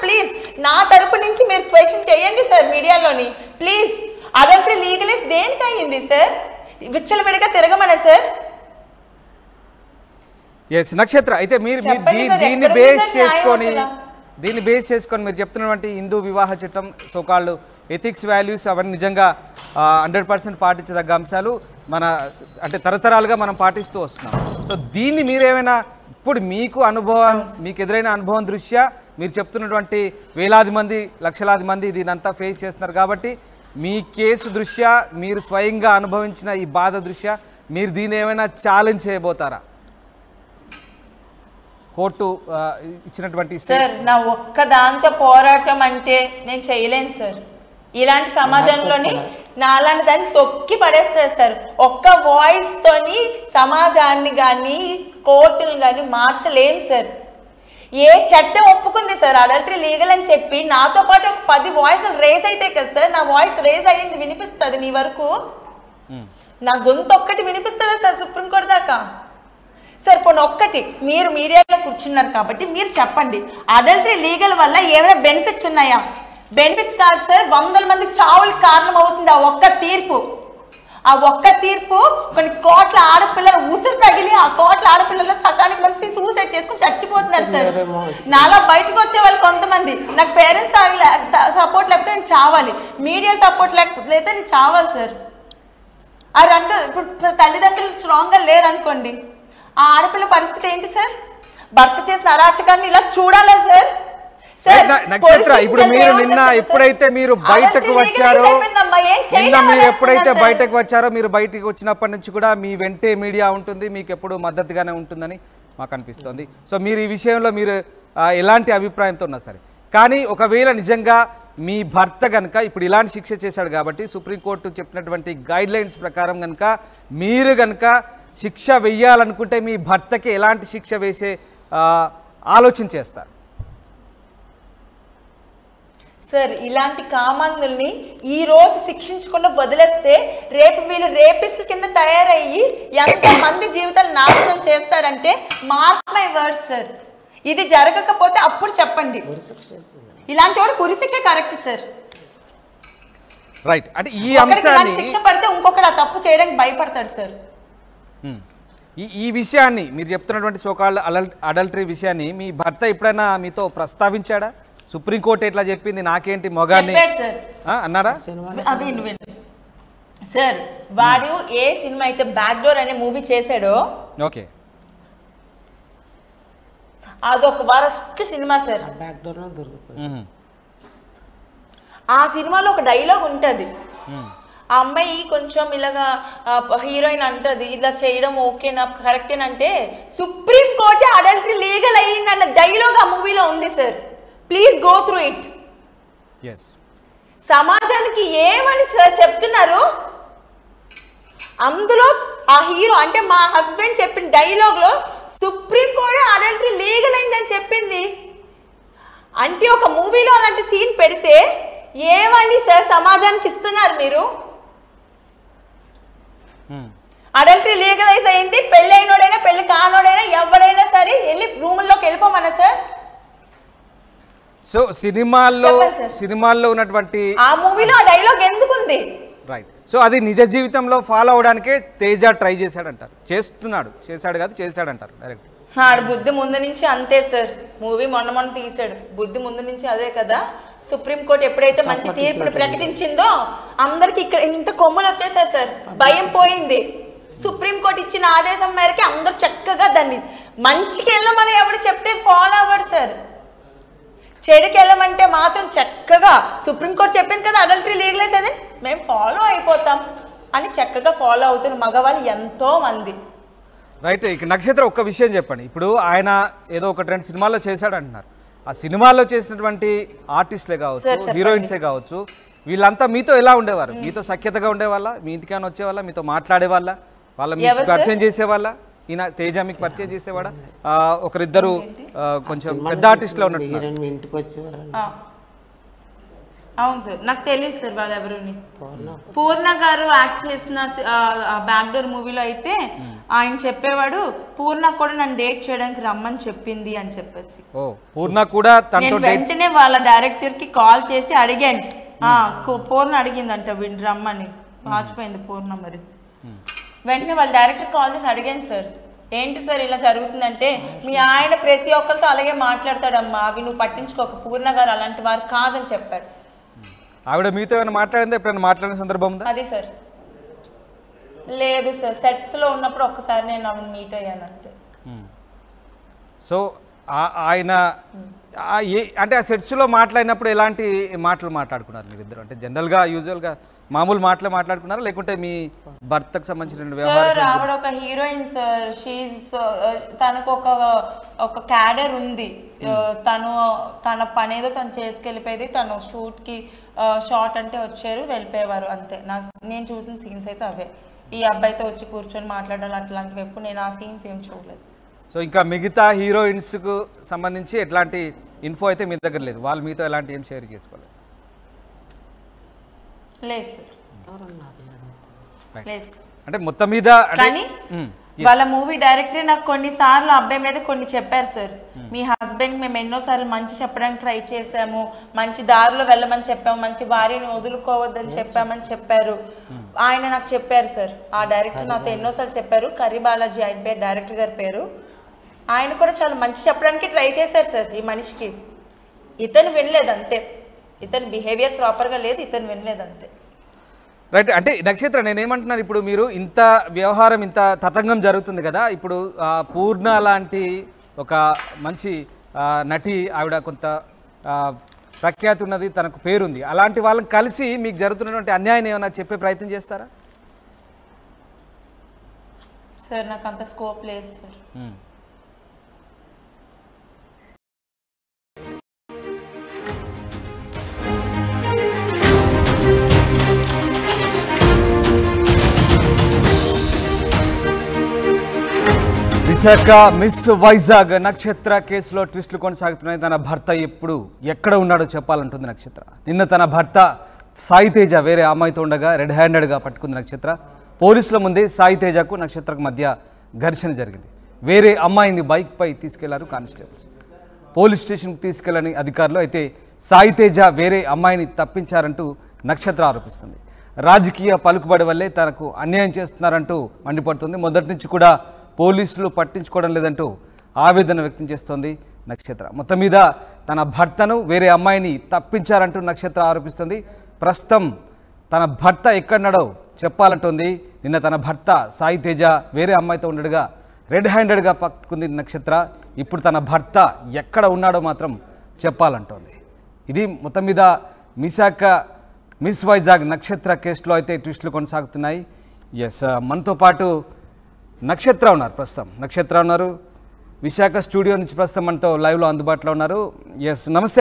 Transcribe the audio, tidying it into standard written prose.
Please నా తరపు నుంచి మీరు క్వశ్చన్ చేయండి సార్ మీడియాలోని ప్లీజ్. అడల్టరీ లీగలైజ్ దేనికి అయ్యింది సార్? విచ్చలవిడిగా తిరగమనే సార్. ఎస్ నక్షత్ర, అయితే మీరు దీన్ని బేస్ చేసుకొని మీరు చెప్తున్నటువంటి హిందూ వివాహ చట్టం సోకాళ్ళు ఎథిక్స్ వాల్యూస్ అవన్నీ నిజంగా 100% పాటించదగ్గ అంశాలు మన అంటే తరతరాలుగా మనం పాటిస్తూ వస్తున్నాం. సో దీన్ని మీరేమైనా ఇప్పుడు మీకు ఎదురైన అనుభవం దృష్ట్యా మీరు చెప్తున్నటువంటి వేలాది మంది లక్షలాది మంది దీనంతా ఫేస్ చేస్తున్నారు కాబట్టి మీ కేసు దృష్ట్యా మీరు స్వయంగా అనుభవించిన ఈ బాధ దృష్ట్యా మీరు దీన్ని ఏమైనా ఛాలెంజ్ చేయబోతారా? కోర్టు ఇచ్చినటువంటి సార్ నా ఒక్క దాంతో పోరాటం అంటే నేను చేయలేను సార్. ఇలాంటి సమాజంలోని నాలాంటి దాన్ని తొక్కి పడేస్తారు సార్. ఒక్క వాయిస్ తోని సమాజాన్ని కానీ కోర్టుని కానీ మార్చలేను సార్. ఏ చట్టం ఒప్పుకుంది సార్ అడల్టరీ లీగల్ అని చెప్పి? నాతో పాటు ఒక 10 వాయిస్లు రేస్ అయితే కదా సార్ నా వాయిస్ రేస్ అయ్యింది, వినిపిస్తుంది మీ వరకు? నా గొంతు ఒక్కటి వినిపిస్తుందా సార్ సుప్రీంకోర్టు దాకా? సార్ పోనీ ఒక్కటి మీరు మీడియాలో కూర్చున్నారు కాబట్టి మీరు చెప్పండి, అడల్టరీ లీగల్ వల్ల ఏమైనా బెనిఫిట్స్ ఉన్నాయా? బెనిఫిట్స్ కాదు సార్, 100 మంది చావులకు కారణం అవుతుంది ఆ ఒక్క తీర్పు. ఆ ఒక్క తీర్పు కొన్ని కోట్ల ఆడపిల్లలు ఉసురు తగిలి ఆ కోట్ల ఆడపిల్లలు సగానికి మంది సూసైడ్ చేసుకుని చచ్చిపోతున్నారు సార్. నాలా బయటకు వచ్చే వాళ్ళు కొంతమంది, నాకు పేరెంట్స్ సపోర్ట్ లేకపోతే నేను చావాలి, మీడియా సపోర్ట్ లేకపోతే నేను చావాలి సార్. ఆ రెండు ఇప్పుడు తల్లిదండ్రులు స్ట్రాంగ్గా లేరు అనుకోండి, ఆ ఆడపిల్ల పరిస్థితి ఏంటి సార్? భర్త చేసిన అరాచకాన్ని ఇలా చూడాలా సార్? నక్షత్ర, ఇప్పుడు మీరు నిన్న ఎప్పుడైతే మీరు బయటకు వచ్చారో మీరు బయటకు వచ్చినప్పటి నుంచి కూడా మీ వెంటే మీడియా ఉంటుంది, మీకు ఎప్పుడు మద్దతుగానే ఉంటుందని మాకు అనిపిస్తుంది. సో మీరు ఈ విషయంలో మీరు ఎలాంటి అభిప్రాయంతో ఉన్నా సరే, కానీ ఒకవేళ నిజంగా మీ భర్త కనుక ఇప్పుడు ఇలాంటి శిక్ష చేశాడు కాబట్టి సుప్రీంకోర్టు చెప్పినటువంటి గైడ్ లైన్స్ ప్రకారం కనుక మీరు కనుక శిక్ష వెయ్యాలనుకుంటే మీ భర్తకి ఎలాంటి శిక్ష వేసే ఆలోచన చేస్తారు? సార్ ఇలాంటి కామాంధుల్ని ఈ రోజు శిక్షించకుండా వదిలేస్తే రేపు వీళ్ళు రేపిస్టుల కింద తయారయ్యి ఎంతమంది జీవితాలు నాశనం చేస్తారంటే మార్క్ మై వర్డ్స్ సార్. ఇది జరగకపోతే అప్పుడు చెప్పండి. ఇలాంటి వాడు ఉరిశిక్ష కరెక్ట్ సార్. రైట్, అంటే ఈ అంశాన్ని శిక్ష పడితే ఇంకొకటి ఆ తప్పు చేయడానికి భయపడతాడు సార్. ఈ విషయాన్ని మీరు చెప్తున్నటువంటి సోకాల్డ్ అడల్టరీ విషయాన్ని మీ భర్త ఎప్పుడైనా మీతో ప్రస్తావించాడా? సుప్రీంకోర్టు ఎట్లా చెప్పింది, నాకేంటి మొగాన్ని అన్నారా? సార్ వాడు ఏ సినిమా అయితే బ్యాక్ డోర్ అనే మూవీ చేశాడో ఓకే అదొక వరస్ట్ సినిమా సార్. ఆ సినిమాలో ఒక డైలాగ్ ఉంటుంది, ఆ అమ్మాయి కొంచెం ఇలాగా హీరోయిన్ అంటది ఇలా చేయడం ఓకేనా కరెక్టేనంటే సుప్రీంకోర్టు అడల్టరీ లీగల్ అయ్యింది అన్న డైలాగ్ ఆ మూవీలో ఉంది sir. Please go through it. సమాజానికి ఏమని చెప్తున్నారు అందులో ఆ హీరో అంటే మా హస్బెండ్ చెప్పిన డైలాగ్ లో సుప్రీంకోర్టు అడల్టరీ లీగల్ అయిందని చెప్పింది అంటే ఒక మూవీలో అలాంటి సీన్ పెడితే ఏమని సార్ సమాజానికి ఇస్తున్నారు మీరు? అడల్టరీ లీగలైజ్ అయింది, పెళ్లి అయినోడైనా పెళ్లి కానోడైనా ఎవరైనా సరే వెళ్ళి రూముల్లోకి వెళ్ళిపోమన్నా సార్? సో సినిమాల్లో ఉన్నటువంటి ఆ మూవీలో ఆ డైలాగ్ ఎందుకుంది? రైట్, సో అది నిజ జీవితంలో ఫాలో అవడానికే తేజ ట్రై చేశాడంటారు. చేశాడంటారు డైరెక్ట్. ఆడు బుద్ధి ముందు నుంచి అంతే సార్. మూవీ మొన్న తీసాడు, బుద్ధి ముందు నుంచి అదే కదా. సుప్రీంకోర్టు ఎప్పుడైతే మంచి తీర్పును ప్రకటించిందో అందరికి ఇక్కడ ఇంత కొమ్ములు వచ్చేసారు సార్, భయం పోయింది. సుప్రీంకోర్టు ఇచ్చిన ఆదేశం మేరకి అందరూ చక్కగా దాన్ని మంచికి వెళ్ళమని ఎవరు చెప్తే ఫాలో అవ్వడు సార్. చెడుకి వెళ్ళమంటే మాత్రం చక్కగా సుప్రీంకోర్టు చెప్పింది కదా అడల్టరీ లీగలైజ్ అదే మేము ఫాలో అయిపోతాం అని చక్కగా ఫాలో అవుతున్న మగవాళ్ళు ఎంతో మంది. రైట్, ఇక నక్షత్ర ఒక్క విషయం చెప్పండి. ఇప్పుడు ఆయన ఏదో 1-2 సినిమాల్లో చేశాడు అంటున్నారు, ఆ సినిమాల్లో చేసినటువంటి ఆర్టిస్టులే కావచ్చు, హీరోయిన్సే కావచ్చు, వీళ్ళంతా మీతో ఎలా ఉండేవారు? మీతో సఖ్యతగా ఉండేవాళ్ళ? మీ ఇంటికైనా వచ్చేవాళ్ళ? మీతో మాట్లాడేవాళ్ళ? వాళ్ళ మీకు పరిచయం చేసేవాళ్ళ? ఈయన తేజ మీకు పరిచయం చేసేవాడా? ఒకరిద్దరు కొంచెం పెద్ద ఆర్టిస్టులో ఉన్నట్టు ఇంటికి వచ్చేవారు. అవును సార్, నాకు తెలియదు సార్ వాళ్ళు ఎవరుని. పూర్ణ గారు యాక్ట్ చేసిన బ్యాక్ డోర్ మూవీలో అయితే ఆయన చెప్పేవాడు పూర్ణ కూడా నన్ను డేట్ చేయడానికి రమ్మని చెప్పింది అని చెప్పేసి. పూర్ణ కూడా వెంటనే వాళ్ళ డైరెక్టర్ కి కాల్ చేసి అడిగాను, పూర్ణ అడిగిందంట రమ్మని. వాచిపోయింది పూర్ణ. మరి వెంటనే వాళ్ళ డైరెక్టర్ కాల్ చేసి అడిగాను సార్, ఏంటి సార్ ఇలా జరుగుతుందంటే, మీ ఆయన ప్రతి ఒక్కరితో అలాగే మాట్లాడతాడమ్మా, అవి నువ్వు పట్టించుకోక, పూర్ణ గారు అలాంటి వారు కాదని చెప్పారు. ఆవిడ మీతో ఏమైనా మాట్లాడింది, ఎప్పుడైనా మాట్లాడిన సందర్భం ఉందా? అది సార్ లేదు సార్, సెట్స్ లో ఉన్నప్పుడు ఒక్కసారి నేను ఆవిడ మీట్ అయ్యాను అంతే. సో ఆయన అంటే ఆ సెట్స్లో మాట్లాడినప్పుడు ఎలాంటి మాటలు మాట్లాడుకున్నారు మీరిద్దరు? అంటే జనరల్గా యూజువల్గా మామూలు మాటలే మాట్లాడుకున్నారా, లేకుంటే మీ భర్తకు సంబంధించిన వ్యవహారం? ఆవిడ ఒక హీరోయిన్ సార్, తనకు ఒక క్యాడర్ ఉంది. తన పని ఏదో తను చేసుకెళ్ళిపోయేది. తను షార్ట్ అంటే వచ్చారు, వెళ్ళిపోయేవారు అంతే. నేను చూసిన సీన్స్ అయితే అవే. ఈ అబ్బాయితో వచ్చి కూర్చొని మాట్లాడాలి అట్లాంటివి ఎప్పుడు నేను ఆ సీన్స్ ఏం చూడలేదు. సో ఇంకా మిగతా హీరోయిన్స్కు సంబంధించి ఎట్లాంటి ఇన్ఫో అయితే మీ దగ్గర లేదు, వాళ్ళు మీతో ఎలాంటి ఏం షేర్ చేసుకోలేదు? లేదు సార్. అంటే మొత్తం మీద కానీ వాళ్ళ మూవీ డైరెక్టర్ నాకు కొన్నిసార్లు అబ్బాయి మీద కొన్ని చెప్పారు సార్. మీ హస్బెండ్ మేము ఎన్నోసార్లు మంచి చెప్పడానికి ట్రై చేసాము, మంచి దారిలో వెళ్ళమని చెప్పాము, మంచి భార్యని వదులుకోవద్దని చెప్పామని చెప్పారు. ఆయన నాకు చెప్పారు సార్, ఆ డైరెక్టర్ నాతో ఎన్నోసార్లు చెప్పారు. కర్రీ బాలాజీ ఆయన పేరు, డైరెక్టర్ గారి పేరు. ఆయన కూడా చాలా మంచి చెప్పడానికి ట్రై చేశారు సార్ ఈ మనిషికి. ఇతను వినలేదు అంతే. ఇతని బిహేవియర్ ప్రాపర్గా లేదు, ఇతను వినలేదు అంతే. రైట్. అంటే నక్షత్ర, నేనేమంటున్నాను, ఇప్పుడు మీరు ఇంత వ్యవహారం ఇంత తతంగం జరుగుతుంది కదా, ఇప్పుడు పూర్ణ లాంటి ఒక మంచి నటి, ఆవిడ కొంత ప్రఖ్యాతి ఉన్నది, తనకు పేరుంది, అలాంటి వాళ్ళని కలిసి మీకు జరుగుతున్నటువంటి అన్యాయం ఏమైనా చెప్పే ప్రయత్నం చేస్తారా? సార్ నాకు అంత స్కోప్ లేదు సార్. విశాఖ మిస్ వైజాగ్ నక్షత్ర కేసులో ట్విస్టులు కొనసాగుతున్నాయి. తన భర్త ఎక్కడ ఉన్నాడో చెప్పాలంటుంది నక్షత్ర. నిన్న తన భర్త సాయి తేజ వేరే అమ్మాయితో ఉండగా రెడ్ హ్యాండెడ్గా పట్టుకుంది నక్షత్ర. పోలీసుల ముందే సాయి తేజకు నక్షత్రకు మధ్య ఘర్షణ జరిగింది. వేరే అమ్మాయిని బైక్పై తీసుకెళ్లారు కానిస్టేబుల్స్. పోలీస్ స్టేషన్కి తీసుకెళ్లని అధికారులు. అయితే సాయి తేజ వేరే అమ్మాయిని తప్పించారంటూ నక్షత్ర ఆరోపిస్తుంది. రాజకీయ పలుకుబడి వల్లే తనకు అన్యాయం చేస్తున్నారంటూ మండిపడుతుంది. మొదటి నుంచి కూడా పోలీసులు పట్టించుకోవడం లేదంటూ ఆవేదన వ్యక్తం చేస్తోంది నక్షత్ర. మొత్తం మీద తన భర్తను వేరే అమ్మాయిని తప్పించారంటూ నక్షత్ర ఆరోపిస్తుంది. ప్రస్తుతం తన భర్త ఎక్కడున్నాడో చెప్పాలంటోంది. నిన్న తన భర్త సాయి తేజ వేరే అమ్మాయితో ఉండగా రెడ్ హ్యాండెడ్గా పట్టుకుంది నక్షత్ర. ఇప్పుడు తన భర్త ఎక్కడ ఉన్నాడో మాత్రం చెప్పాలంటోంది. ఇది మొత్తం మీద విశాఖ మిస్ వైజాగ్ నక్షత్ర కేసులో అయితే ట్విస్టులు కొనసాగుతున్నాయి. మనతో పాటు నక్షత్ర ఉన్నారు. ప్రస్తుతం నక్షత్ర ఉన్నారు విశాఖ స్టూడియో నుంచి. ప్రస్తుతం మనతో లైవ్లో అందుబాటులో ఉన్నారు. నమస్తే.